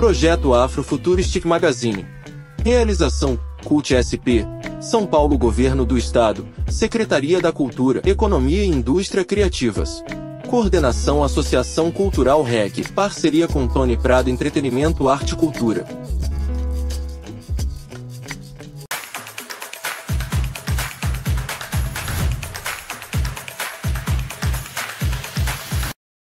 Projeto Afrofuturistic Magazine. Realização: Cult SP, São Paulo, Governo do Estado, Secretaria da Cultura, Economia e Indústria Criativas. Coordenação: Associação Cultural REC, parceria com Tony Prado Entretenimento, Arte e Cultura.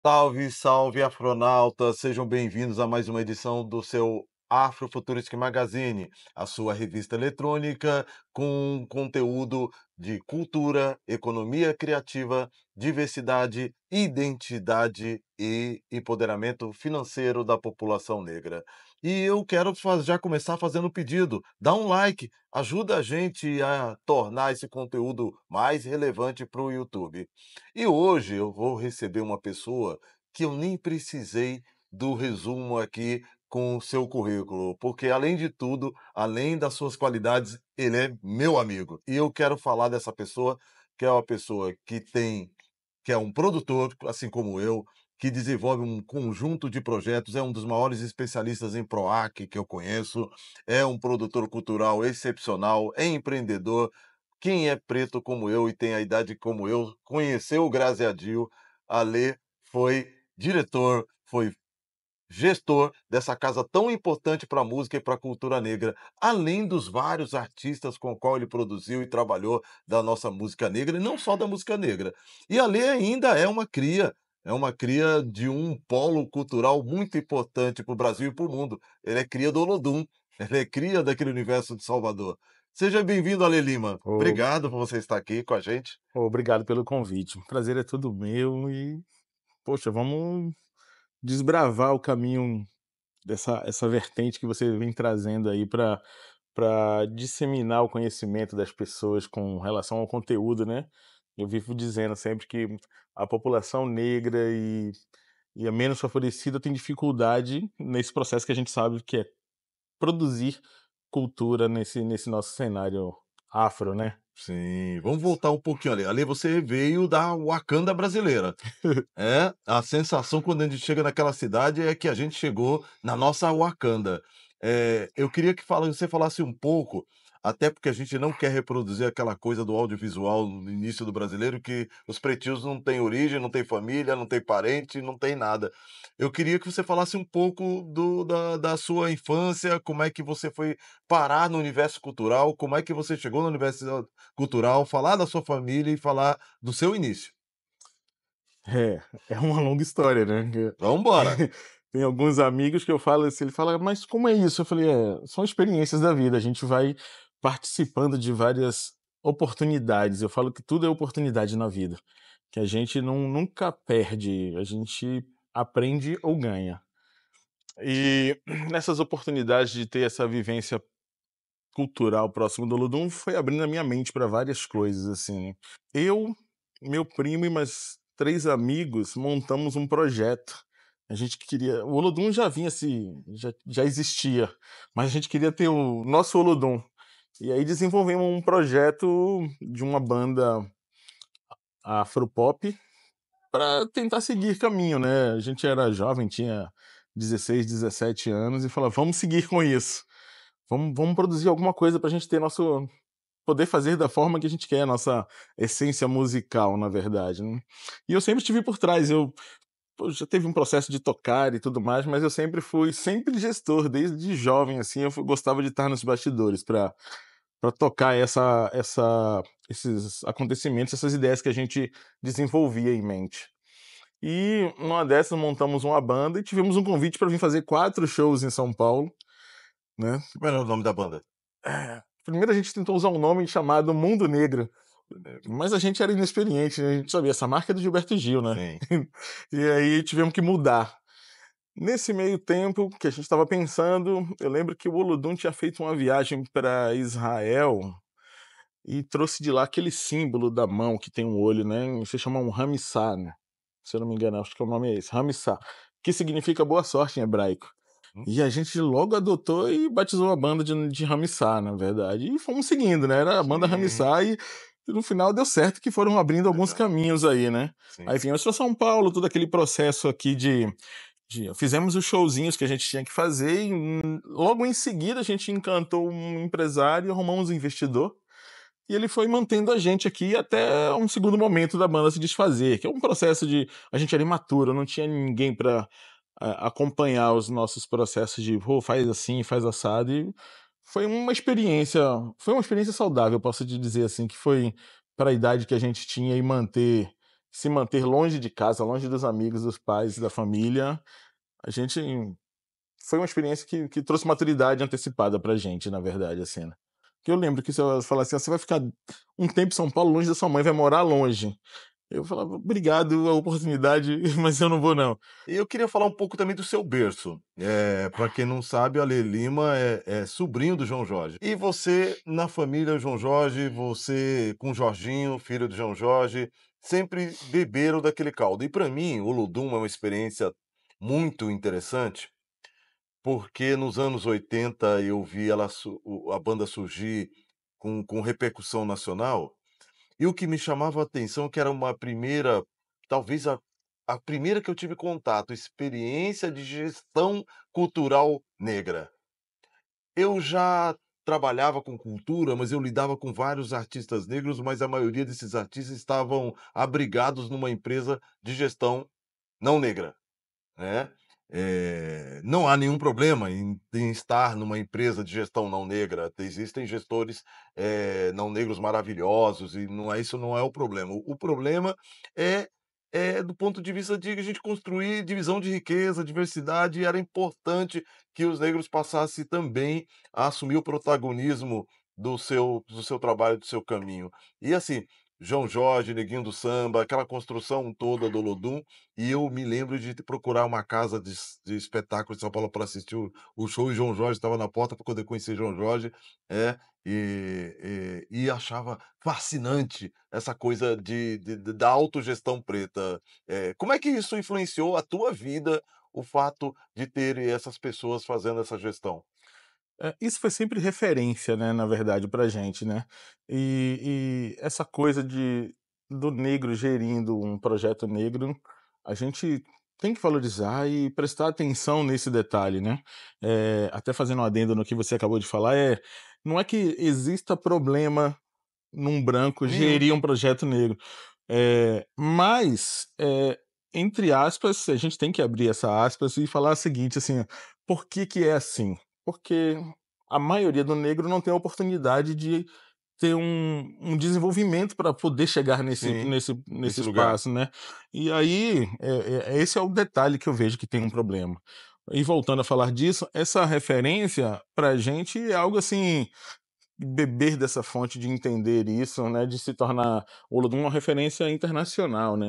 Salve, salve, afronautas! Sejam bem-vindos a mais uma edição do seu Afrofuturistic Magazine, a sua revista eletrônica com conteúdo de cultura, economia criativa, diversidade, identidade e empoderamento financeiro da população negra. E eu quero já começar fazendo um pedido: dá um like, ajuda a gente a tornar esse conteúdo mais relevante para o YouTube. E hoje eu vou receber uma pessoa que eu nem precisei do resumo aqui com o seu currículo, porque além de tudo, além das suas qualidades, ele é meu amigo. E eu quero falar dessa pessoa, que é uma pessoa que é um produtor, assim como eu, que desenvolve um conjunto de projetos, é um dos maiores especialistas em PROAC que eu conheço, é um produtor cultural excepcional, é empreendedor. Quem é preto como eu e tem a idade como eu, conheceu o Graziadil. Alê foi diretor, foi gestor dessa casa tão importante para a música e para a cultura negra, além dos vários artistas com o qual ele produziu e trabalhou da nossa música negra, e não só da música negra. E Alê ainda é uma cria de um polo cultural muito importante para o Brasil e para o mundo. Ele é cria do Olodum, ele é cria daquele universo de Salvador. Seja bem-vindo, Alê Lima. Ô, Obrigado por você estar aqui com a gente. Obrigado pelo convite. O prazer é todo meu e, poxa, vamos desbravar o caminho dessa essa vertente que você vem trazendo aí para disseminar o conhecimento das pessoas com relação ao conteúdo, né? Eu vivo dizendo sempre que a população negra e a menos favorecida tem dificuldade nesse processo que a gente sabe que é produzir cultura nesse nosso cenário afro, né? Sim, vamos voltar um pouquinho, Alê. Alê, você veio da Wakanda brasileira. É, a sensação quando a gente chega naquela cidade é que a gente chegou na nossa Wakanda. Eu queria que você falasse um pouco, até porque a gente não quer reproduzir aquela coisa do audiovisual no início do brasileiro, que os pretinhos não têm origem, não têm família, não têm parente, não tem nada. Eu queria que você falasse um pouco da sua infância, como é que você foi parar no universo cultural, como é que você chegou no universo cultural, falar da sua família e falar do seu início. É uma longa história, né? Vamos embora. Tem alguns amigos que eu falo assim, ele fala, mas como é isso? Eu falei, são experiências da vida, a gente vai participando de várias oportunidades. Eu falo que tudo é oportunidade na vida, que a gente nunca perde, a gente aprende ou ganha. E nessas oportunidades de ter essa vivência cultural próximo do Olodum foi abrindo a minha mente para várias coisas, assim, né? Eu, meu primo e mais 3 amigos montamos um projeto. A gente queria o Olodum já vinha já existia, mas a gente queria ter o nosso Olodum. E aí desenvolvemos um projeto de uma banda afropop para tentar seguir caminho, né? A gente era jovem, tinha 16, 17 anos e falava: "Vamos seguir com isso. Vamos produzir alguma coisa para a gente ter nosso poder fazer da forma que a gente quer, a nossa essência musical, na verdade, né". E eu sempre estive por trás, já teve um processo de tocar e tudo mais, mas eu sempre fui sempre gestor, desde jovem, assim, gostava de estar nos bastidores para tocar esses acontecimentos, essas ideias que a gente desenvolvia em mente. E numa dessas montamos uma banda e tivemos um convite para vir fazer 4 shows em São Paulo, né. Como era o nome da banda? Primeiro a gente tentou usar um nome chamado Mundo Negro, mas a gente era inexperiente, né, a gente sabia, essa marca é do Gilberto Gil, né. Sim. E aí tivemos que mudar. Nesse meio tempo que a gente estava pensando, eu lembro que o Olodum tinha feito uma viagem para Israel e trouxe de lá aquele símbolo da mão que tem um olho, né, se chama um Ramissá, né, se eu não me engano, acho que o nome é esse, Ramissá, que significa boa sorte em hebraico. Hum, E a gente logo adotou e batizou a banda de Ramissá, na verdade, e fomos seguindo, né, era a banda sim, Ramissá e no final deu certo que foram abrindo alguns legal. caminhos aí, né. Sim, Aí viemos pra São Paulo, todo aquele processo aqui Fizemos os showzinhos que a gente tinha que fazer e logo em seguida a gente encantou um empresário, arrumamos um investidor e ele foi mantendo a gente aqui até um segundo momento da banda se desfazer, que é um processo de a gente era imaturo, não tinha ninguém para acompanhar os nossos processos de, pô, faz assim, faz assado, e foi uma experiência saudável, posso te dizer assim, que foi para a idade que a gente tinha e se manter longe de casa, longe dos amigos, dos pais, da família, a gente foi uma experiência que trouxe maturidade antecipada pra gente, na verdade, assim, né. Que eu lembro que se eu falasse assim: "Você vai ficar um tempo em São Paulo, longe da sua mãe, vai morar longe". Eu falava: "Obrigado a oportunidade, mas eu não vou não". E eu queria falar um pouco também do seu berço. Para quem não sabe, o Ale Lima é sobrinho do João Jorge. E você, na família João Jorge, você com o Jorginho, filho do João Jorge, sempre beberam daquele caldo. E para mim, o Olodum é uma experiência muito interessante, porque nos anos 80 eu vi a banda surgir com repercussão nacional, e o que me chamava a atenção que era uma primeira, talvez a primeira que eu tive contato, experiência de gestão cultural negra. Eu já trabalhava com cultura, mas eu lidava com vários artistas negros, mas a maioria desses artistas estavam abrigados numa empresa de gestão não negra, né. Não há nenhum problema em estar numa empresa de gestão não negra, existem gestores, não negros maravilhosos e não é isso, não é o problema. O problema é do ponto de vista de a gente construir divisão de riqueza, diversidade, e era importante que os negros passassem também a assumir o protagonismo do seu trabalho, do seu caminho. E assim, João Jorge, Neguinho do Samba, aquela construção toda do Olodum, e eu me lembro de procurar uma casa de espetáculo de São Paulo para assistir o show, e João Jorge estava na porta para poder conhecer João Jorge, e achava fascinante essa coisa da autogestão preta. Como é que isso influenciou a tua vida, o fato de ter essas pessoas fazendo essa gestão? Isso foi sempre referência, né, na verdade, pra gente, né. E essa coisa do negro gerindo um projeto negro, a gente tem que valorizar e prestar atenção nesse detalhe, né. Até fazendo um adendo no que você acabou de falar, não é que exista problema num branco Nenhum. gerir um projeto negro, mas, entre aspas, a gente tem que abrir essa aspas e falar o seguinte, assim, por que que é assim? Porque a maioria do negro não tem a oportunidade de ter um desenvolvimento para poder chegar Sim, nesse nesse lugar. espaço, né. E aí, esse é o detalhe que eu vejo que tem um problema. E voltando a falar disso, essa referência pra gente é algo assim, beber dessa fonte, de entender isso, né, de se tornar o Olodum uma referência internacional, né,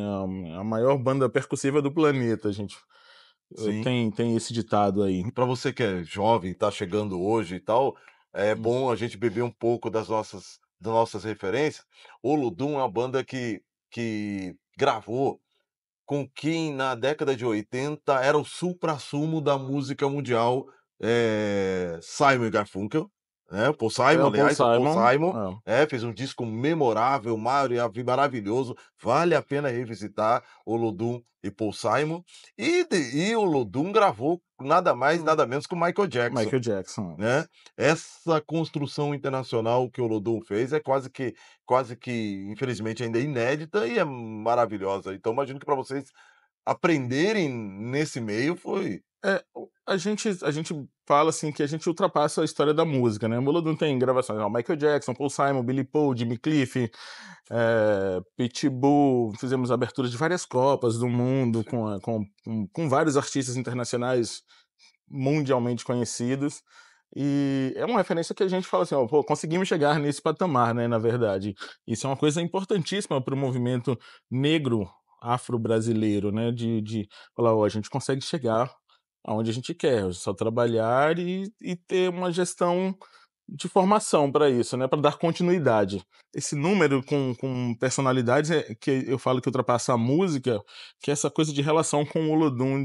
a maior banda percussiva do planeta, a gente, Sim. tem esse ditado aí. Para você que é jovem, está chegando hoje e tal, é Hum. bom a gente beber um pouco das nossas referências. O Olodum é uma banda que gravou com quem na década de 80 era o suprassumo da música mundial, Simon e Garfunkel, né, Paul É Simon, o Paul aliás, o Paul Simon, Simon, fez um disco memorável, maravilhoso, vale a pena revisitar Olodum e Paul Simon, e o Olodum gravou nada mais, nada menos que o Michael Jackson, Michael Jackson. né. Essa construção internacional que o Olodum fez é quase que, infelizmente, ainda inédita e é maravilhosa. Então imagino que para vocês aprenderem nesse meio foi A gente fala, assim, que a gente ultrapassa a história da música, né, o Olodum tem gravações, Michael Jackson, Paul Simon, Billy Paul, Jimmy Cliff, Pitbull, fizemos aberturas de várias copas do mundo com vários artistas internacionais mundialmente conhecidos, e é uma referência que a gente fala assim: "Ó, pô, conseguimos chegar nesse patamar", né, na verdade. Isso é uma coisa importantíssima para o movimento negro afro-brasileiro, né, de falar: "Ó, a gente consegue chegar aonde a gente quer, é só trabalhar e ter uma gestão de formação para isso, né, para dar continuidade". Esse número com personalidades que eu falo que ultrapassa a música, que é essa coisa de relação com o Olodum,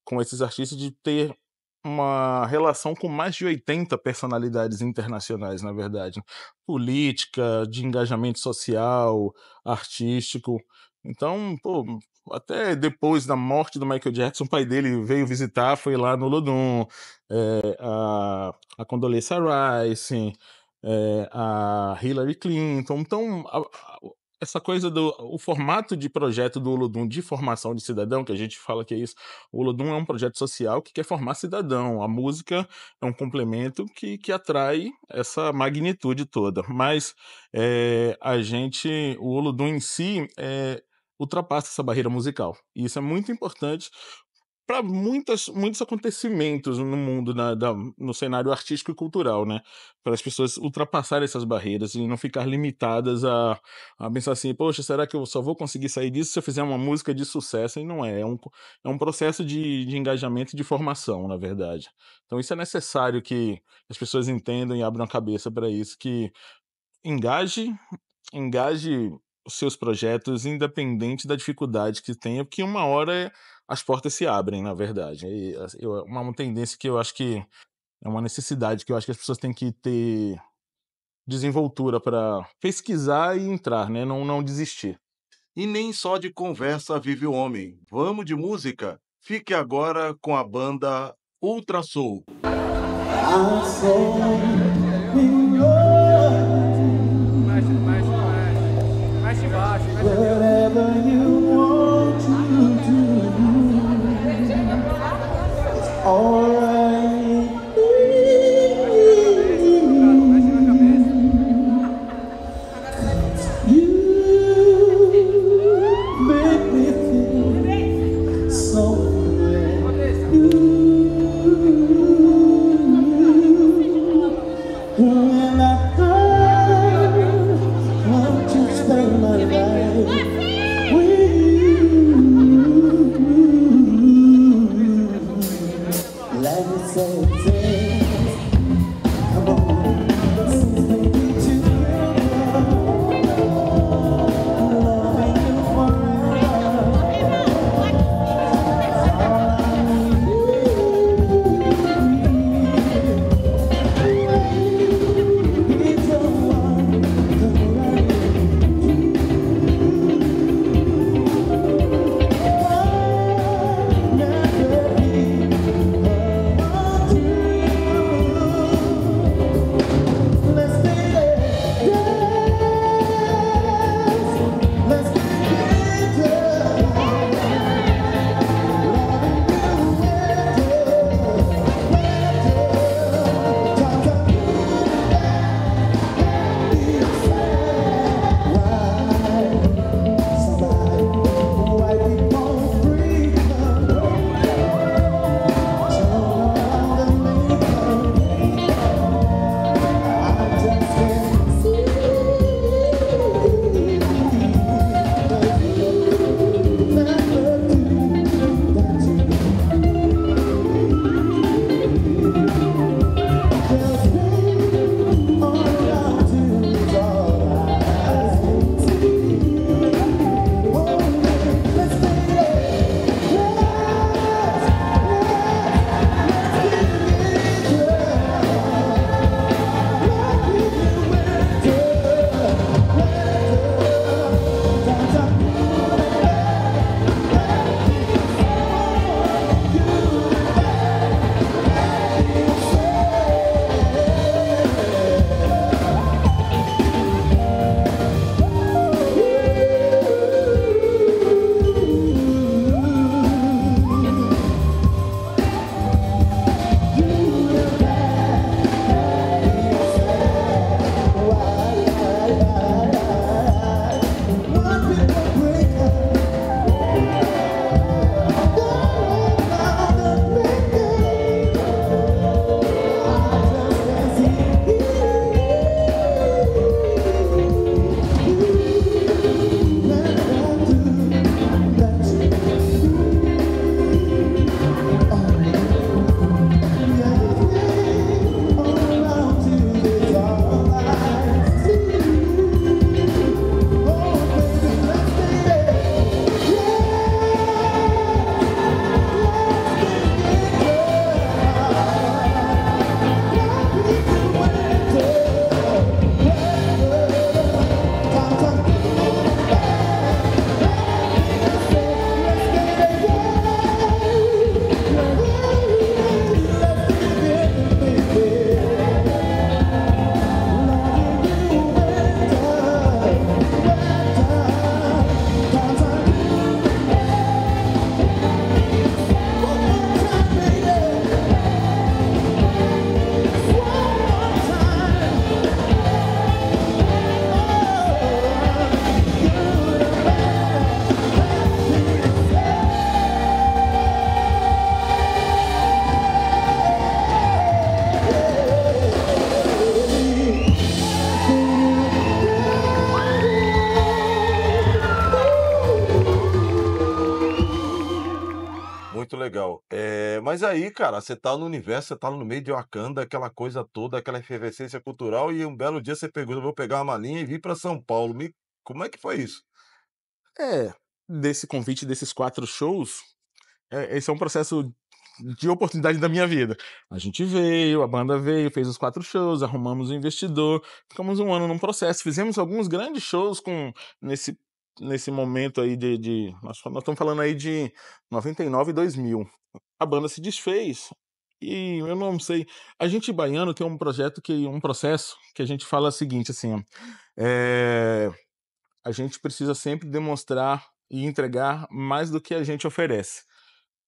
com esses artistas, de ter uma relação com mais de 80 personalidades internacionais, na verdade. Política, de engajamento social, artístico. Então, pô, até depois da morte do Michael Jackson, o pai dele veio visitar, foi lá no Olodum, a Condoleezza Rice, a Hillary Clinton. Então, essa coisa o formato de projeto do Olodum de formação de cidadão, que a gente fala que é isso, o Olodum é um projeto social que quer formar cidadão. A música é um complemento que atrai essa magnitude toda. Mas o Olodum em si ultrapassa essa barreira musical. E isso é muito importante para muitos acontecimentos no mundo, no cenário artístico e cultural, né? Para as pessoas ultrapassarem essas barreiras e não ficar limitadas a pensar assim, poxa, será que eu só vou conseguir sair disso se eu fizer uma música de sucesso? E não é, é um processo de engajamento e de formação, na verdade. Então isso é necessário que as pessoas entendam e abram a cabeça para isso, que engaje os seus projetos, independente da dificuldade que tenha, porque uma hora as portas se abrem, na verdade. E, assim, uma tendência que eu acho que é uma necessidade que eu acho que as pessoas têm que ter desenvoltura para pesquisar e entrar, né? Não desistir. E nem só de conversa vive o homem. Vamos de música? Fique agora com a banda Ultra Soul. Whatever you want to do, alright. You make me feel so when I want to spend my life with you. Let me say, come on, let's make it together. Loving you forever. It's a one, come right. Never be a dream. Mas aí, cara, você tá no universo, você tá no meio de Wakanda, aquela coisa toda, aquela efervescência cultural, e um belo dia você pegou: "Eu vou pegar uma malinha e vir para São Paulo". Como é que foi isso? É, desse convite desses 4 shows, esse é um processo de oportunidade da minha vida. A gente veio, a banda veio, fez os 4 shows, arrumamos um investidor, ficamos 1 ano num processo, fizemos alguns grandes shows nesse nesse momento aí nós estamos falando aí de 99 e 2000. A banda se desfez e eu não sei, a gente baiano tem um processo que a gente fala o seguinte, assim, ó, eh, a gente precisa sempre demonstrar e entregar mais do que a gente oferece.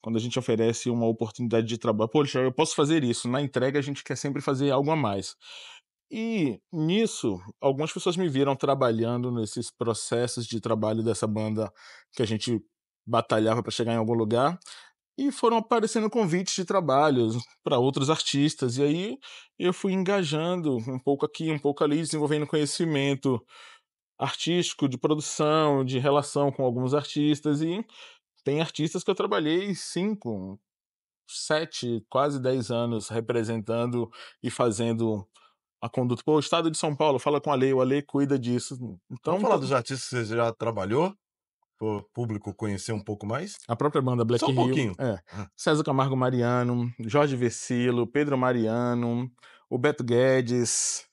Quando a gente oferece uma oportunidade de trabalho, poxa, eu posso fazer isso. Na entrega, a gente quer sempre fazer algo a mais. E nisso, algumas pessoas me viram trabalhando nesses processos de trabalho dessa banda que a gente batalhava para chegar em algum lugar, e foram aparecendo convites de trabalhos para outros artistas. E aí eu fui engajando um pouco aqui, um pouco ali, desenvolvendo conhecimento artístico, de produção, de relação com alguns artistas. E tem artistas que eu trabalhei 5, 7, quase 10 anos representando e fazendo a conduta. Pô, o estado de São Paulo, fala com a lei, o Ale cuida disso. Vamos Então, falar dos artistas que você já trabalhou, para o público conhecer um pouco mais? a própria banda Só Black um Rio, pouquinho. Hã. César Camargo Mariano, Jorge Vercillo, Pedro Mariano, o Beto Guedes,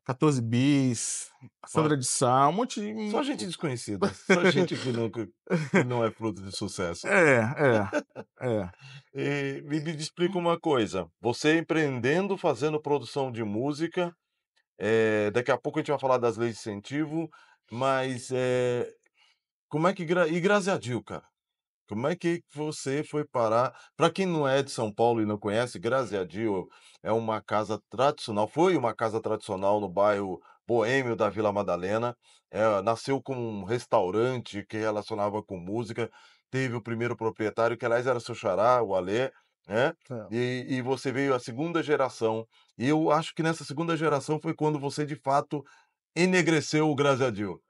14 Bis, Ó, Sandra de Sá, um monte só de. gente desconhecida, só gente que não é fruto de sucesso. É, é, é. Me explica uma coisa, você empreendendo, fazendo produção de música, daqui a pouco a gente vai falar das leis de incentivo, mas, como é que Graziadil, cara? Como é que você foi parar para quem não é de São Paulo e não conhece, Graziadil é uma casa tradicional, foi uma casa tradicional no bairro boêmio da Vila Madalena, nasceu com um restaurante que relacionava com música, teve o primeiro proprietário, que aliás era seu xará, o Alê, né, É. e você veio a segunda geração, e eu acho que nessa segunda geração foi quando você de fato enegreceu o Graziadil.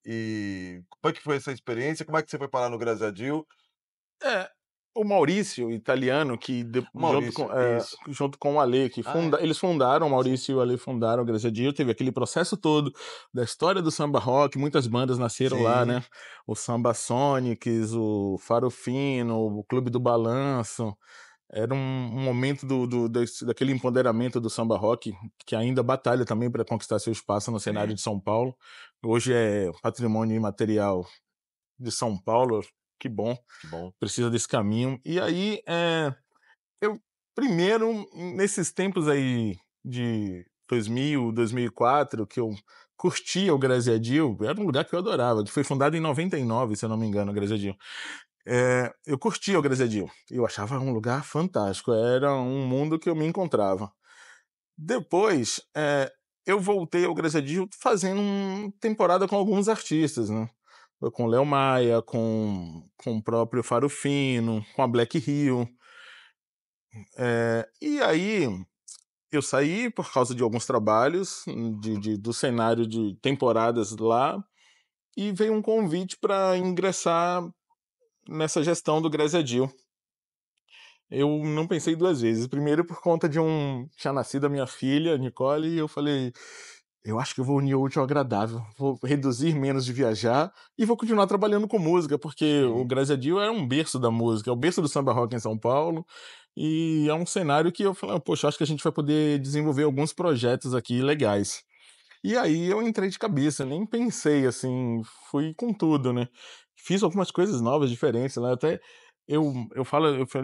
E como é que foi essa experiência? Como é que você foi parar no Graziadil? É, o Maurício, italiano, que Maurício, isso. junto com o Ale, Ah, é? eles fundaram, o Sim. Maurício e o Ale fundaram o Graziadinho, teve aquele processo todo da história do samba rock, muitas bandas nasceram lá, Sim, né? O Samba Sonics, o Faro Fino, o Clube do Balanço. Era um momento daquele empoderamento do samba rock, que ainda batalha também para conquistar seu espaço no cenário sim, de São Paulo. Hoje é patrimônio imaterial de São Paulo, que bom, que bom. precisa desse caminho. E aí, eu primeiro, nesses tempos aí de 2000, 2004, que eu curtia o Graziadil, era um lugar que eu adorava, que foi fundado em 99, se eu não me engano, o Graziadil. Eu curtia o Graziadil, eu achava um lugar fantástico, era um mundo que eu me encontrava. Depois, eu voltei ao Graziadil fazendo temporada com alguns artistas, né? Com Léo Maia, com o próprio Faro Fino, com a Black Rio. E aí eu saí por causa de alguns trabalhos do cenário de temporadas lá, e veio um convite para ingressar nessa gestão do Graziadil. Eu não pensei 2 vezes. Primeiro por conta tinha nascido a minha filha, Nicole, e eu falei: "Eu acho que eu vou unir o útil ao agradável, vou reduzir menos de viajar e vou continuar trabalhando com música", porque o Sim, Graziadil é um berço da música, é o berço do samba rock em São Paulo, e é um cenário que eu falei: "Poxa, acho que a gente vai poder desenvolver alguns projetos aqui legais". E aí eu entrei de cabeça, nem pensei, assim, fui com tudo, né. Fiz algumas coisas novas, diferentes lá, até eu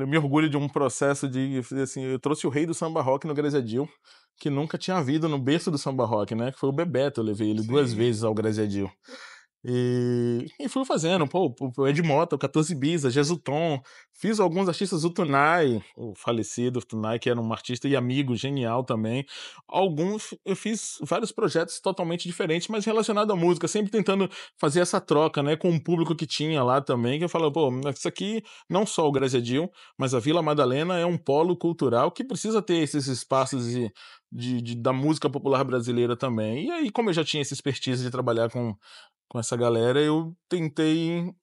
me orgulho de um processo de fazer assim, eu trouxe o rei do samba rock no Graziadil, que nunca tinha havido no berço do samba rock, né, que foi o Bebeto, eu levei ele 2 sim. vezes ao Graziadil. E fui fazendo, pô, o Ed Mota, o 14 Bis, a Jesutom, fiz alguns artistas, o Tunai, o falecido Tunai, que era um artista e amigo genial também. Alguns eu fiz vários projetos totalmente diferentes, mas relacionado à música, sempre tentando fazer essa troca, né, com o público que tinha lá também, que eu falava: "Pô, isso aqui, não só o Graziadil, mas a Vila Madalena é um polo cultural que precisa ter esses espaços da música popular brasileira também". E aí, como eu já tinha essa expertise de trabalhar com essa galera, eu tentei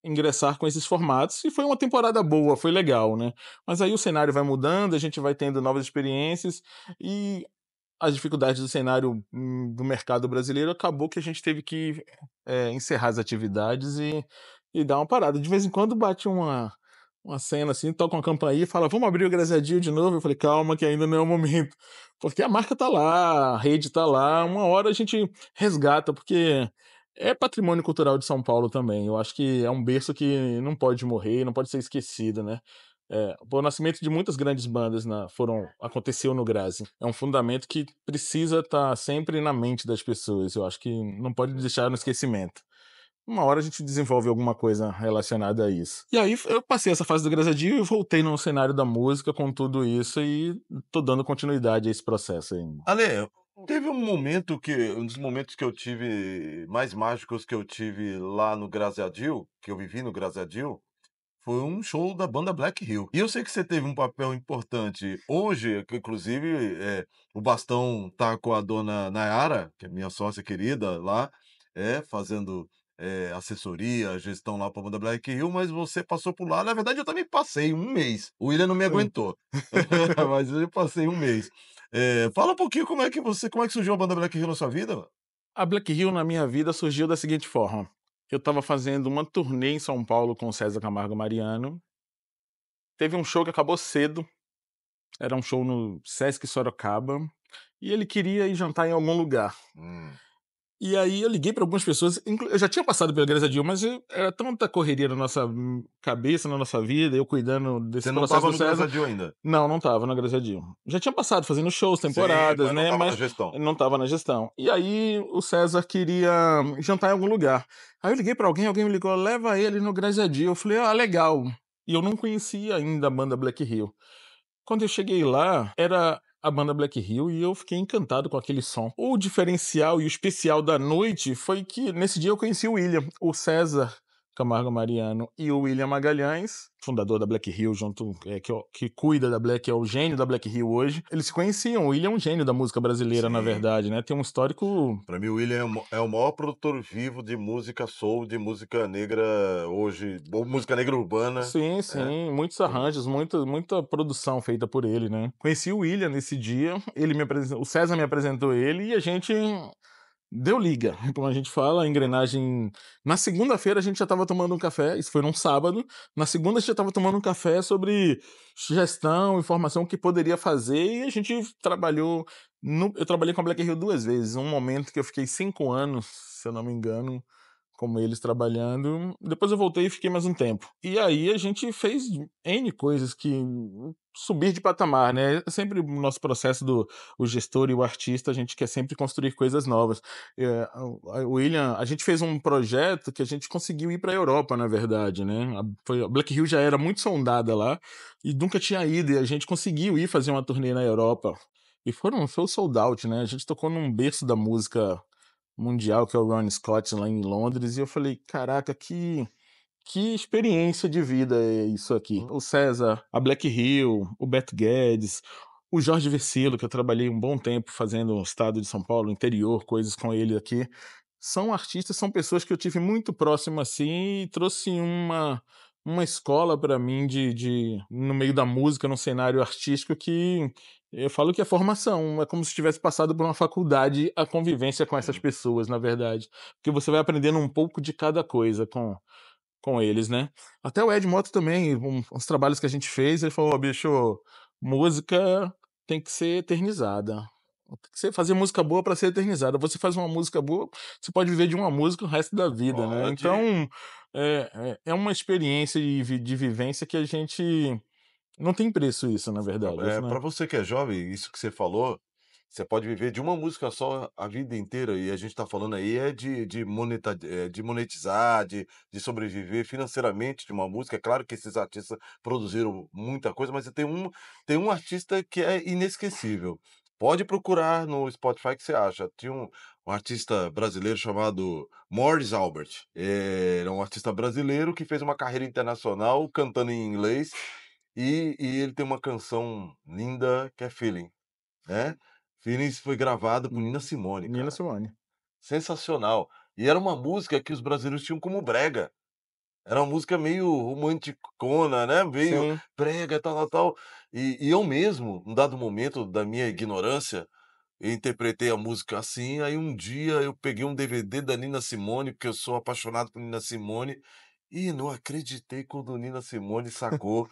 ingressar com esses formatos, e foi uma temporada boa, foi legal, né. Mas aí o cenário vai mudando, a gente vai tendo novas experiências, e as dificuldades do cenário, do mercado brasileiro, acabou que a gente teve que, encerrar as atividades e dar uma parada. De vez em quando bate uma cena, assim, toca uma campainha e fala: "Vamos abrir o Graçadinho de novo?" Eu falei: "Calma que ainda não é o momento", porque a marca tá lá, a rede tá lá, uma hora a gente resgata, porque é patrimônio cultural de São Paulo também. Eu acho que é um berço que não pode morrer, não pode ser esquecido, né. O nascimento de muitas grandes bandas aconteceu no Grazi. É um fundamento que precisa estar sempre na mente das pessoas. Eu acho que não pode deixar no esquecimento. Uma hora a gente desenvolve alguma coisa relacionada a isso. E aí eu passei essa fase do Graçadinho e voltei no cenário da música com tudo isso e tô dando continuidade a esse processo aí. Ale, teve um dos momentos que eu tive mais mágicos que eu tive lá no Graziadil, que eu vivi no Graziadil, foi um show da banda Black Hill. E eu sei que você teve um papel importante. Hoje, que inclusive, o bastão tá com a dona Nayara, que é minha sócia querida lá, fazendo, assessoria, gestão lá pra banda Black Hill, mas você passou por lá. Na verdade, eu também passei um mês. O William não me Sim. aguentou, mas eu passei um mês. Fala um pouquinho como é que surgiu a banda Black Hill na sua vida, mano? A Black Hill na minha vida surgiu da seguinte forma: eu estava fazendo uma turnê em São Paulo com o César Camargo Mariano, teve um show que acabou cedo, era um show no Sesc Sorocaba, e ele queria ir jantar em algum lugar. Hum. E aí eu liguei para algumas pessoas, eu já tinha passado pela Igreja Dilma, mas era tanta correria na nossa cabeça, na nossa vida, eu cuidando desse Você não processo estava do no César. Graziadil ainda? Não estava na Igreja Dilma. Já tinha passado fazendo shows, Sim, temporadas, mas não né, estava na mas gestão. não estava na gestão. E aí o César queria jantar em algum lugar. Aí eu liguei para alguém me ligou: "Leva ele no Graziadil". Eu falei: "Ah, legal". E eu não conhecia ainda a banda Black Hill. Quando eu cheguei lá, era a banda Black Hill e eu fiquei encantado com aquele som. O diferencial e o especial da noite foi que nesse dia eu conheci o William, o César Camargo Mariano e o William Magalhães, fundador da Black Hill, junto, que cuida da Black, é o gênio da Black Hill hoje. Eles se conheciam. O William é um gênio da música brasileira, na Sim. verdade, né? Tem um histórico. Para mim, o William é o maior produtor vivo de música soul, de música negra hoje, ou música negra urbana, Sim, né. sim, muitos Tem arranjos, muita produção feita por ele, né. Conheci o William nesse dia, o César me apresentou ele e a gente deu liga, como a gente fala, a engrenagem. Na segunda-feira a gente já estava tomando um café, isso foi num sábado, na segunda a gente já estava tomando um café sobre gestão, informação, o que poderia fazer, e a gente trabalhou eu trabalhei com a Black Hill 2 vezes, um momento que eu fiquei 5 anos, se eu não me engano, como eles trabalhando. Depois eu voltei e fiquei mais um tempo. E aí a gente fez N coisas que subir de patamar, né? É sempre o nosso processo do o gestor e o artista, a gente quer sempre construir coisas novas. O William, a gente fez um projeto que a gente conseguiu ir para a Europa, na verdade, né? A Black Hill já era muito sondada lá e nunca tinha ido, e a gente conseguiu ir fazer uma turnê na Europa. E foi o sold out, né? A gente tocou num berço da música mundial, que é o Ron Scott, lá em Londres, e eu falei: "Caraca, que experiência de vida é isso aqui". O César, a Black Hill, o Beto Guedes, o Jorge Vercillo, que eu trabalhei um bom tempo fazendo o estado de São Paulo, interior, coisas com ele aqui, são artistas, são pessoas que eu tive muito próximo, assim, e trouxe uma escola para mim de no meio da música, no cenário artístico, que eu falo que é formação, é como se tivesse passado por uma faculdade a convivência com essas sim. pessoas, na verdade. Porque você vai aprendendo um pouco de cada coisa com eles, né. Até o Ed Mota também, uns trabalhos que a gente fez, ele falou: "Ó, bicho, música tem que ser eternizada. Tem que ser fazer música boa para ser eternizada. Você faz uma música boa, você pode viver de uma música o resto da vida, né". Pode. Então, é uma experiência de vivência que a gente não tem preço isso, na verdade, isso, né. Pra você que é jovem, isso que você falou, você pode viver de uma música só a vida inteira, e a gente tá falando aí de monetizar, de sobreviver financeiramente de uma música. É claro que esses artistas produziram muita coisa, mas tem um artista que é inesquecível. Pode procurar no Spotify que você acha. Tinha um artista brasileiro chamado Morris Albert. Era um artista brasileiro que fez uma carreira internacional cantando em inglês, e ele tem uma canção linda que é Feeling, né. Feelings foi gravado por Nina Simone, Nina cara. Simone. Sensacional. E era uma música que os brasileiros tinham como brega. Era uma música meio romanticona, né, meio Sim. brega, tal, tal, tal. E eu mesmo, num dado momento da minha ignorância, eu interpretei a música assim, aí um dia eu peguei um DVD da Nina Simone, porque eu sou apaixonado por Nina Simone, e não acreditei quando Nina Simone sacou,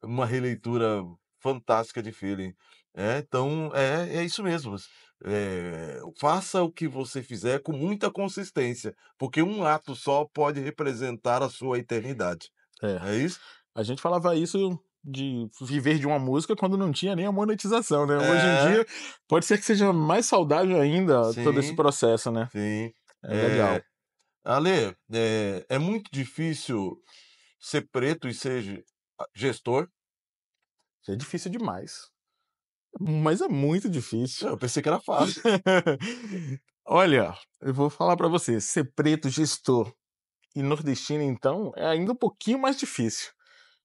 uma releitura fantástica de Feeling. Então é isso mesmo, faça o que você fizer com muita consistência, porque um ato só pode representar a sua eternidade. É. É isso? A gente falava isso de viver de uma música quando não tinha nem a monetização, né. Hoje em É, dia, pode ser que seja mais saudável ainda todo esse sim, processo, né. sim. É Eh, legal. Ale, é muito difícil ser preto e ser gestor? É difícil demais, mas é muito difícil. Eu pensei que era fácil. Olha, eu vou falar pra você, ser preto, gestor e nordestino, então, é ainda um pouquinho mais difícil.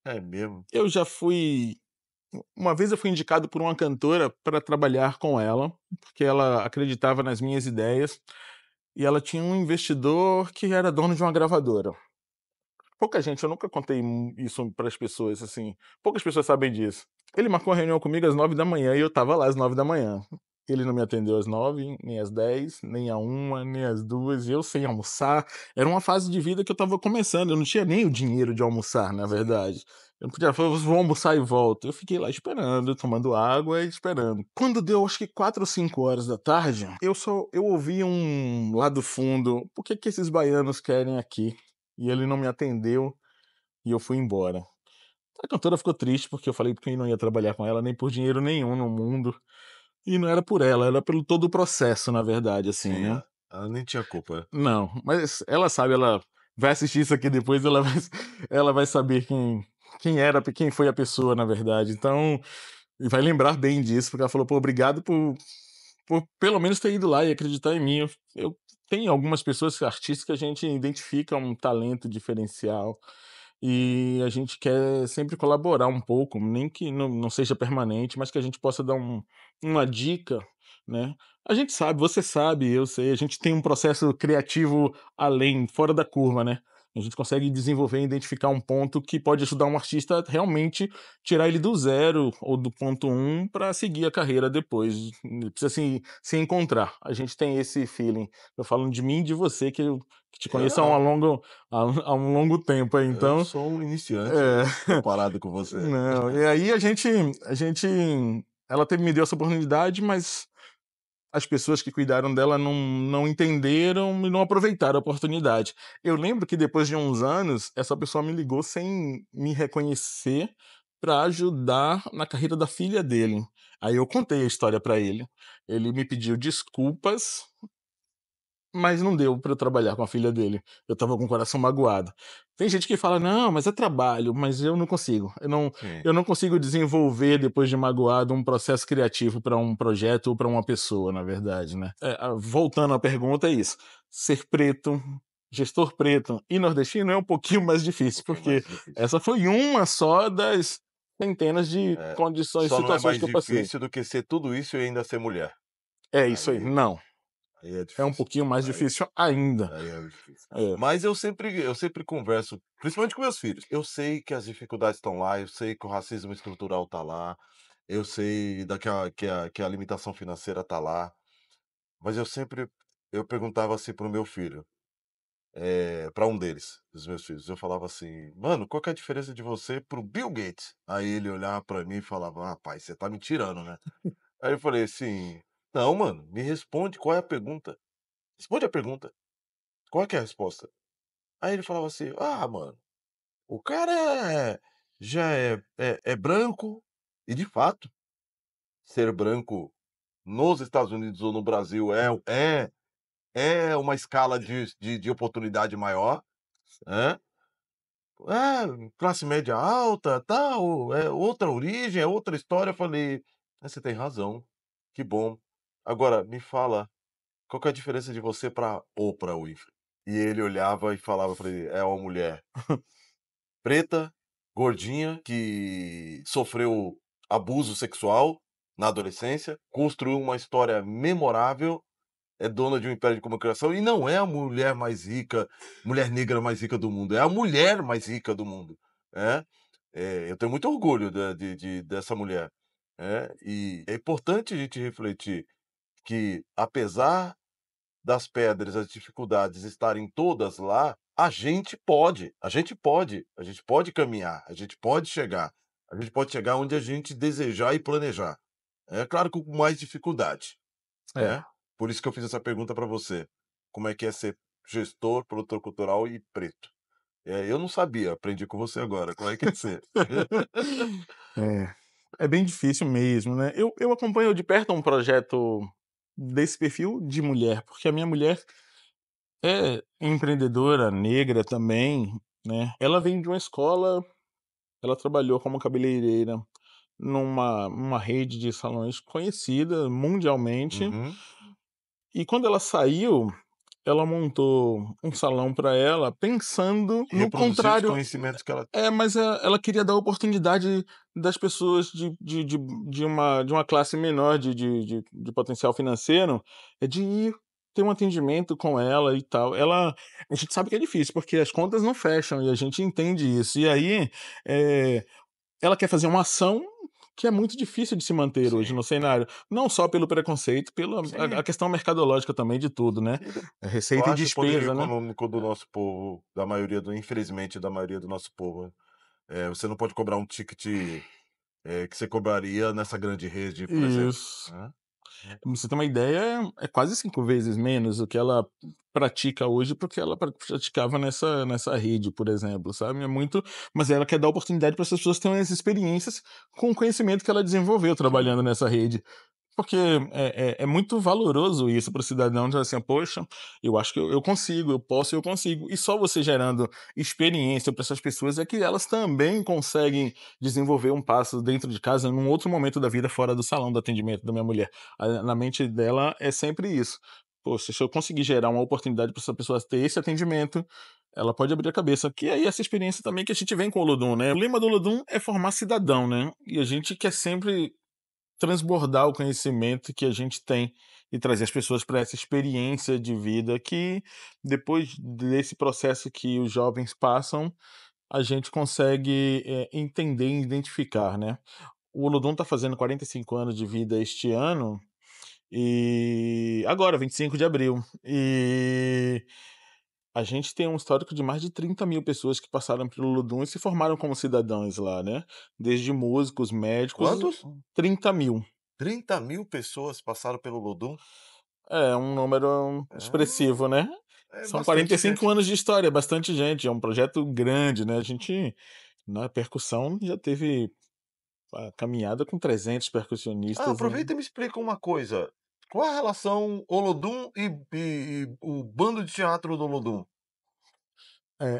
É mesmo? Eu já fui Uma vez eu fui indicado por uma cantora para trabalhar com ela, porque ela acreditava nas minhas ideias, e ela tinha um investidor que era dono de uma gravadora. Pouca gente, eu nunca contei isso para as pessoas, assim, poucas pessoas sabem disso. Ele marcou uma reunião comigo às 9 da manhã e eu estava lá às 9 da manhã. Ele não me atendeu às 9, nem às 10, nem à 1, nem às 2, e eu sem almoçar. Era uma fase de vida que eu estava começando, eu não tinha nem o dinheiro de almoçar, na Sim. verdade. Eu não podia falar: "Vou almoçar e volto". Eu fiquei lá esperando, tomando água e esperando. Quando deu acho que 4 ou 5 horas da tarde, eu ouvi lá do fundo: "Por que que esses baianos querem aqui?". E ele não me atendeu e eu fui embora. A cantora ficou triste porque eu falei que eu não ia trabalhar com ela nem por dinheiro nenhum no mundo. E não era por ela, era pelo todo o processo, na verdade, assim, Sim, né. ela nem tinha culpa. Não, mas ela sabe, ela vai assistir isso aqui depois, ela vai saber quem foi a pessoa, na verdade. Então, e vai lembrar bem disso, porque ela falou: "Pô, obrigado por pelo menos ter ido lá e acreditar em mim". Eu tenho algumas pessoas, artistas, que a gente identifica um talento diferencial, e a gente quer sempre colaborar um pouco, nem que não seja permanente, mas que a gente possa dar uma dica, né. A gente sabe, você sabe, eu sei, a gente tem um processo criativo além, fora da curva, né. A gente consegue desenvolver e identificar um ponto que pode ajudar um artista a realmente tirar ele do zero ou do ponto um para seguir a carreira depois. Precisa se encontrar. A gente tem esse feeling. Eu falo de mim e de você, que te Eu conheço não, há um longo tempo aí, eu então sou um iniciante é. comparado com você. Não, e aí a gente ela me deu essa oportunidade, mas as pessoas que cuidaram dela não entenderam e não aproveitaram a oportunidade. Eu lembro que depois de uns anos, essa pessoa me ligou sem me reconhecer para ajudar na carreira da filha dele. Aí eu contei a história para ele. Ele me pediu desculpas, mas não deu para eu trabalhar com a filha dele. Eu estava com o coração magoado. Tem gente que fala: "Não, mas é trabalho", mas eu não consigo. Sim. Eu não consigo desenvolver, depois de magoado, um processo criativo para um projeto ou para uma pessoa, na verdade, né. Voltando à pergunta, é isso. Ser preto, gestor preto e nordestino é um pouquinho mais Um difícil, pouquinho porque mais difícil. essa foi uma só das centenas de É, condições, só não é situações mais que eu passei. difícil do que ser tudo isso e ainda ser mulher. É isso aí. Aí Não, aí é é um difícil. pouquinho mais Aí difícil ainda. aí é difícil. É. Mas eu sempre converso, principalmente com meus filhos. Eu sei que as dificuldades estão lá, eu sei que o racismo estrutural está lá, eu sei que a limitação financeira está lá, mas eu perguntava assim para o meu filho, pra um deles, dos meus filhos, eu falava assim: "Mano, qual que é a diferença de você para o Bill Gates?" Aí ele olhava pra mim e falava: "Ah, pai, você tá me tirando, né?" Aí eu falei assim: "Não, mano, me responde qual é a pergunta. Responde a pergunta. Qual é que é a resposta?" Aí ele falava assim: "Ah, mano, o cara já é branco", e de fato, ser branco nos Estados Unidos ou no Brasil é uma escala de oportunidade maior, né. Classe média alta, tal, é outra origem, é outra história. Eu falei: Você tem razão, que bom. Agora me fala, qual que é a diferença de você pra Oprah Winfrey?" E ele olhava e falava pra ele: "É uma mulher preta, gordinha, que sofreu abuso sexual na adolescência, construiu uma história memorável é dona de um império de comunicação e não é a mulher negra mais rica do mundo, é a mulher mais rica do mundo, né. Eu tenho muito orgulho dessa mulher, né, e é importante a gente refletir que, apesar das pedras, as dificuldades estarem todas lá, a gente pode caminhar, a gente pode chegar onde a gente desejar e planejar. É claro que com mais dificuldade, É. né. Por isso que eu fiz essa pergunta para você, como é que é ser gestor, produtor cultural e preto? Eu não sabia, aprendi com você agora, como é que é ser. É, é bem difícil mesmo, né. Eu acompanho de perto um projeto desse perfil de mulher, porque a minha mulher é empreendedora, negra também, né. Ela vem de uma escola, ela trabalhou como cabeleireira numa rede de salões conhecida mundialmente, Uhum. e quando ela saiu, ela montou um salão para ela pensando E no reproduzir os contrário. conhecimentos que ela Mas ela queria dar oportunidade das pessoas de uma classe menor de potencial financeiro, de ir ter um atendimento com ela e tal. A gente sabe que é difícil, porque as contas não fecham e a gente entende isso. E aí, eh, ela quer fazer uma ação que é muito difícil de se manter hoje sim, no cenário, não só pelo preconceito, pela a sim. questão mercadológica também de tudo, né, E do receita e baixo poderio despesa, né. econômico do nosso povo, da maioria do infelizmente, da maioria do nosso povo. Você não pode cobrar um ticket, que você cobraria nessa grande rede, por exemplo, Isso. né. Pra você ter uma ideia, é quase 5 vezes menos o que ela pratica hoje, porque ela praticava nessa rede, por exemplo, sabe. É muito, mas ela quer dar oportunidade para essas pessoas terem as experiências com o conhecimento que ela desenvolveu Sim, trabalhando nessa rede. Porque é muito valoroso isso para o cidadão dizer assim: "Poxa, eu acho que eu consigo, eu posso, eu consigo". E só você gerando experiência para essas pessoas é que elas também conseguem desenvolver um passo dentro de casa, num outro momento da vida, fora do salão do atendimento da minha mulher. Na mente dela é sempre isso: "Poxa, se eu conseguir gerar uma oportunidade para essa pessoa ter esse atendimento, ela pode abrir a cabeça". Que aí essa experiência também que a gente vem com o Olodum, né. O lema do Olodum é formar cidadão, né, e a gente quer sempre transbordar o conhecimento que a gente tem e trazer as pessoas para essa experiência de vida que, depois desse processo que os jovens passam, a gente consegue, entender e identificar, né. O Olodum está fazendo 45 anos de vida este ano, e agora 25 de abril. E a gente tem um histórico de mais de 30.000 pessoas que passaram pelo Olodum e se formaram como cidadãos lá, né, desde músicos, médicos, quantos? 30.000. 30.000 pessoas passaram pelo Lodum? É um número expressivo, É, né. é São bastante 45 gente. anos de história, é bastante gente, é um projeto grande, né, a gente, na percussão, já teve a caminhada com 300 percussionistas em. Aproveita e me explica uma coisa, qual a relação Olodum e o bando de teatro do Olodum?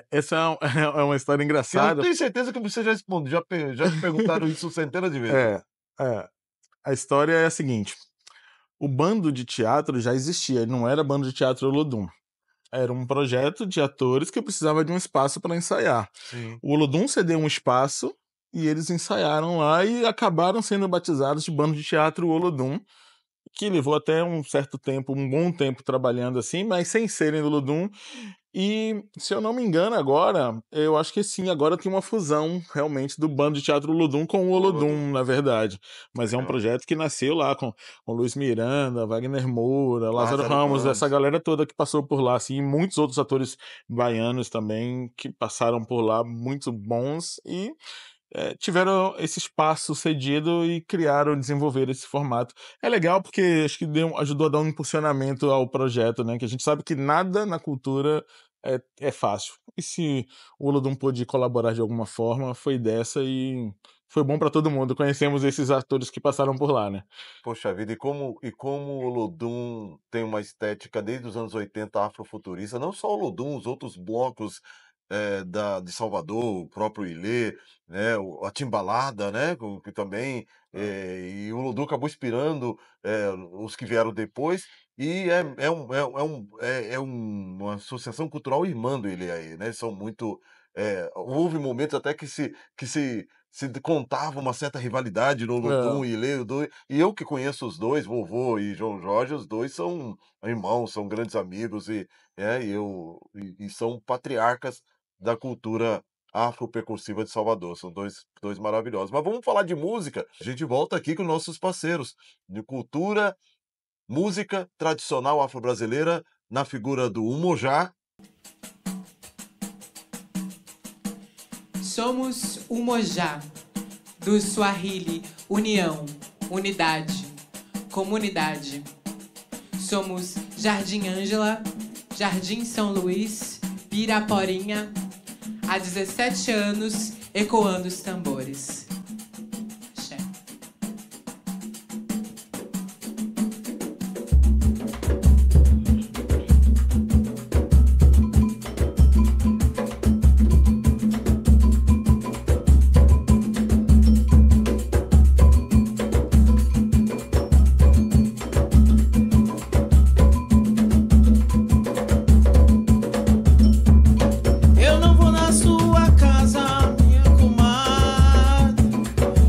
Essa é é uma história Que eu engraçada. tenho certeza que você já responde, já te perguntaram isso centenas de vezes. É, é. A história é a seguinte: o bando de teatro já existia, ele não era bando de teatro Olodum, era um projeto de atores que precisava de um espaço para ensaiar. Sim. O Olodum cedeu um espaço e eles ensaiaram lá e acabaram sendo batizados de bando de teatro Olodum, que levou até um certo tempo, um bom tempo trabalhando assim, mas sem serem do Olodum. E, se eu não me engano agora, eu acho que sim, agora tem uma fusão realmente do bando de teatro Olodum com o Olodum, Olodum, na verdade. Mas é um legal. projeto que nasceu lá com Luiz Miranda, Wagner Moura, Lázaro Lázaro Ramos, essa Ramos. galera toda que passou por lá, assim, e muitos outros atores baianos também que passaram por lá, muito bons, e tiveram esse espaço cedido e criaram, desenvolveram esse formato. É legal porque acho que ajudou a dar um impulsionamento ao projeto, né, que a gente sabe que nada na cultura é fácil. E se o Olodum pôde colaborar de alguma forma, foi dessa, e foi bom para todo mundo. Conhecemos esses atores que passaram por lá, né. Poxa vida, e como o Olodum tem uma estética desde os anos 80 afrofuturista, não só o Olodum, os outros blocos, de Salvador, o próprio Ilê, né, a Timbalada, né, que também, e o Olodum acabou inspirando, os que vieram depois, e é uma associação cultural irmã do Ilê aí, né, são muito houve momentos até que se se contava uma certa rivalidade no Olodum É. e Leodum, e eu que conheço os dois, vovô e João Jorge, os dois são irmãos, são grandes amigos e são patriarcas da cultura afropercussiva de Salvador. São dois maravilhosos. Mas vamos falar de música. A gente volta aqui com nossos parceiros de cultura, música tradicional afro-brasileira na figura do Umojá. Somos Umojá, do Swahili, união, unidade, comunidade. Somos Jardim Ângela, Jardim São Luís, Piraporinha, há 17 anos, ecoando os tambores. Axé. Eu não vou na sua casa, minha comadre,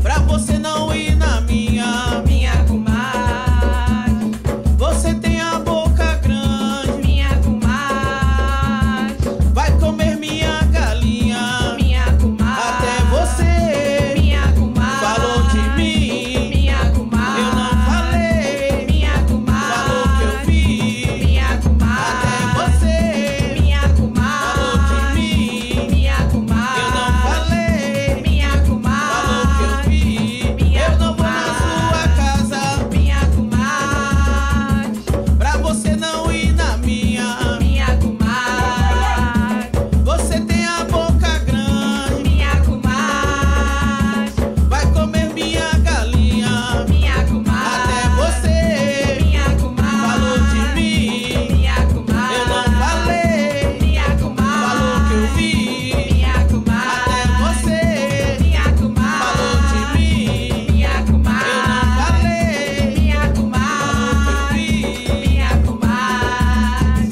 pra você não ir na minha, Minha comadre, Você tem a boca grande, minha comadre, vai comer minha galinha. minha comadre, Até você minha comadre, falou de mim, minha comadre, eu não falei, minha comadre, falou que eu vi. minha comadre, Até você minha falou de comadre, mim, minha eu comadre, não falei, minha falou que eu comadre, vi. minha Eu não vou na sua casa, minha comadre, pra você não ir na minha. minha comadre, Você tem a boca grande, minha comadre, vai comer minha galinha. minha Até comadre, você minha falou comadre, de mim, minha eu comadre, não falei, minha falou que eu comadre, vi. minha Até comadre, você minha falou de comadre, mim, minha eu não comadre, falei, minha falou que eu comadre, vi. minha comadre.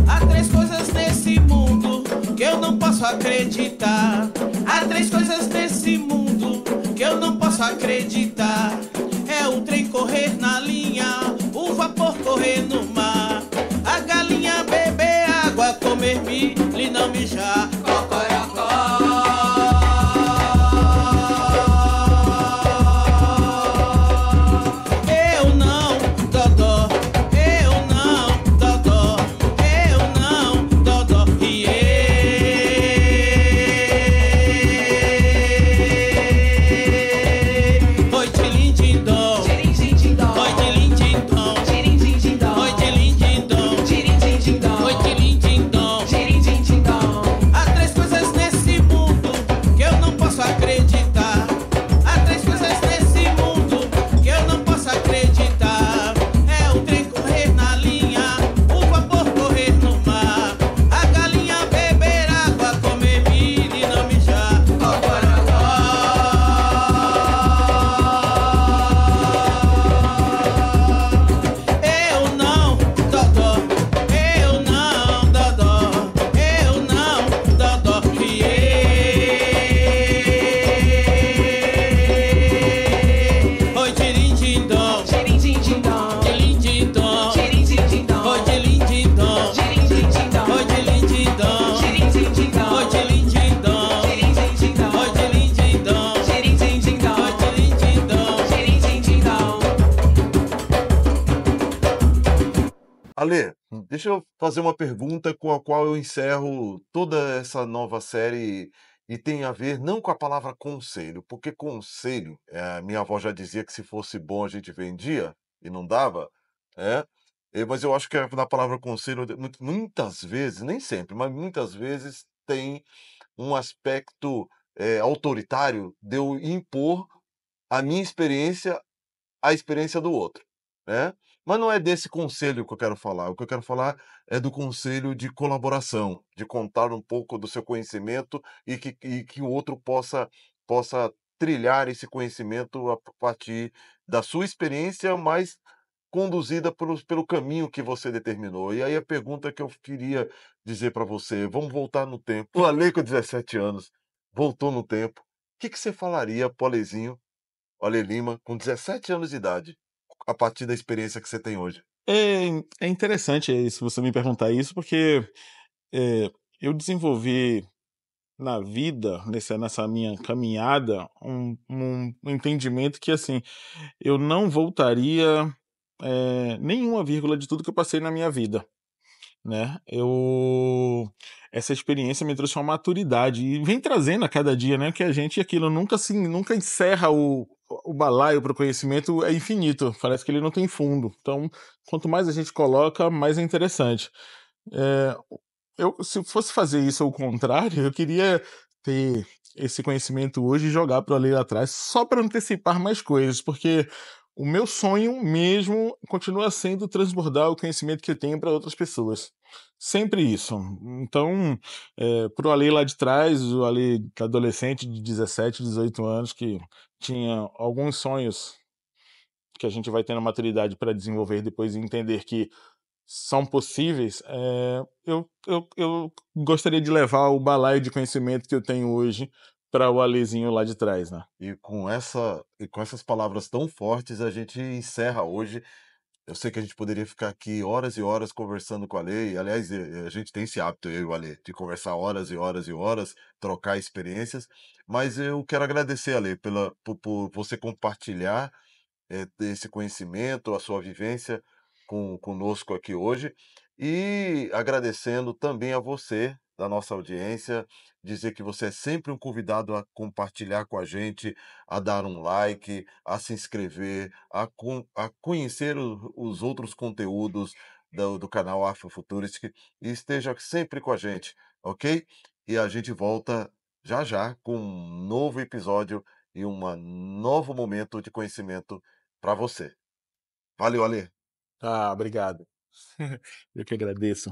Há três coisas nesse mundo que eu não posso acreditar. Há três coisas nesse mundo que eu não posso acreditar. É o trem correr na linha, o vapor correr no mar, a galinha beber água, comer milho e não mijar. Eu não dodó, eu não dodó, eu não dodó. Oi, tilindindom, Tirim, tim, tim, dom. oi, tilindindom, Tirim, tim, tim, dom. oi, tilindindom, Tirim, tim, tim, dom. oi, tilindindom. Tirim, tim, tim, dom. Há três coisas nesse mundo que eu não posso acreditar. Há três coisas nesse mundo que eu não posso acreditar. É o trem correr na linha, o vapor correr no mar, a galinha beber água, comer milho e não mijar. Eu não dodó, eu não dodó, eu não dodó. Oi, tilindindom, Tirim, tim, tim, dom. tilindindom, Tirim, tim, tim, dom. oi, tilindindom, Tirim, tim, tim, dom. oi, tilindindom, Tirim, tim, tim, dom. oi, tilindindom, Tirim, tim, tim, dom. oi, tilindindom, Tirim, tim, tim, dom. oi, tilindindom. Tirim, tim, tim, dom. Ale, deixa eu fazer uma pergunta com a qual eu encerro toda essa nova série e tem a ver não com a palavra conselho, porque conselho, minha avó já dizia que se fosse bom a gente vendia e não dava, é, mas eu acho que na palavra conselho, muitas vezes, nem sempre, mas muitas vezes tem um aspecto autoritário de eu impor a minha experiência à experiência do outro, né? Mas não é desse conselho que eu quero falar. O que eu quero falar é do conselho de colaboração, de contar um pouco do seu conhecimento e que o outro possa trilhar esse conhecimento a partir da sua experiência, mas conduzida pelo caminho que você determinou. E aí a pergunta que eu queria dizer para você, vamos voltar no tempo. O Ale com 17 anos voltou no tempo que você falaria para o Alezinho, o Ale Lima, com 17 anos de idade, a partir da experiência que você tem hoje? É interessante se você me perguntar isso, porque eu desenvolvi na vida, nessa minha caminhada, um entendimento que, assim, eu não voltaria nenhuma vírgula de tudo que eu passei na minha vida, né? Essa experiência me trouxe uma maturidade e vem trazendo a cada dia, né? Que a gente, aquilo nunca encerra o balaio para o conhecimento, é infinito, parece que ele não tem fundo. Então, quanto mais a gente coloca, mais é interessante. É, se fosse fazer isso ao contrário, eu queria ter esse conhecimento hoje e jogar para ali atrás, só para antecipar mais coisas, porque o meu sonho mesmo continua sendo transbordar o conhecimento que eu tenho para outras pessoas. Sempre isso. Então, pro Ali lá de trás, o Ali adolescente de 17, 18 anos, que tinha alguns sonhos que a gente vai tendo maturidade para desenvolver depois e entender que são possíveis, eu gostaria de levar o balaio de conhecimento que eu tenho hoje para o Alezinho lá de trás, né? E com essas palavras tão fortes, a gente encerra hoje. Eu sei que a gente poderia ficar aqui horas e horas conversando com o Ale, e aliás, a gente tem esse hábito, eu e o Ale, de conversar horas e horas e horas, trocar experiências, mas eu quero agradecer, Ale, por você compartilhar esse conhecimento, a sua vivência conosco aqui hoje. E agradecendo também a você, da nossa audiência, dizer que você é sempre um convidado a compartilhar com a gente, a dar um like, a se inscrever, a conhecer os outros conteúdos do canal Afrofuturistic e esteja sempre com a gente, ok? E a gente volta já já com um novo episódio e um novo momento de conhecimento para você. Valeu, Ale. Ah, obrigado. Eu que agradeço.